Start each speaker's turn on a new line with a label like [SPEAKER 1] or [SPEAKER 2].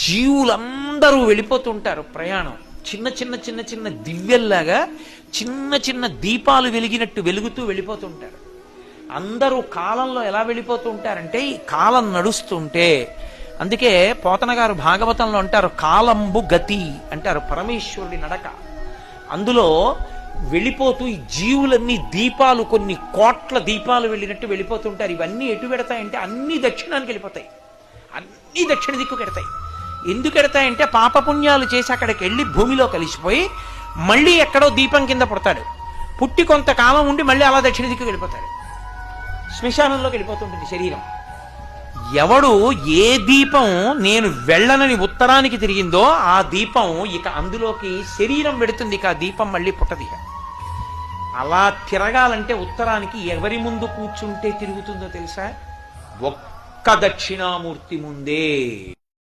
[SPEAKER 1] జీవులందరూ వెళ్ళిపోతుంటారు ప్రయాణం. చిన్న చిన్న చిన్న చిన్న దివ్యల్లాగా చిన్న చిన్న దీపాలు వెలిగినట్టు వెలుగుతూ వెళ్ళిపోతుంటారు. అందరూ కాలంలో ఎలా వెళ్ళిపోతూ ఉంటారంటే ఈ కాలం నడుస్తుంటే, అందుకే పోతన గారు భాగవతంలో అంటారు కాలంబు గతి అంటారు, పరమేశ్వరుడి నడక. అందులో వెళ్ళిపోతూ ఈ జీవులన్నీ దీపాలు, కొన్ని కోట్ల దీపాలు వెళ్ళినట్టు వెళ్ళిపోతుంటారు. ఇవన్నీ ఎటు పెడతాయంటే అన్ని దక్షిణానికి వెళ్ళిపోతాయి, అన్ని దక్షిణ దిక్కు పెడతాయి. ఎందుకు ఎడతాయంటే పాపపుణ్యాలు చేసి అక్కడికి వెళ్ళి భూమిలో కలిసిపోయి మళ్ళీ ఎక్కడో దీపం కింద పుడతాడు, పుట్టి కొంతకాలం ఉండి మళ్ళీ అలా దక్షిణ దిక్కు వెళ్ళిపోతాడు, శ్మశానంలోకి వెళ్ళిపోతుంటుంది శరీరం. ఎవడు ఏ దీపం నేను వెళ్ళనని ఉత్తరానికి తిరిగిందో ఆ దీపం ఇక అందులోకి శరీరం పెడుతుంది, ఇక ఆ దీపం మళ్ళీ పుట్టది. అలా తిరగాలంటే ఉత్తరానికి ఎవరి ముందు కూర్చుంటే తిరుగుతుందో తెలుసా? ఒక్క దక్షిణామూర్తి ముందే.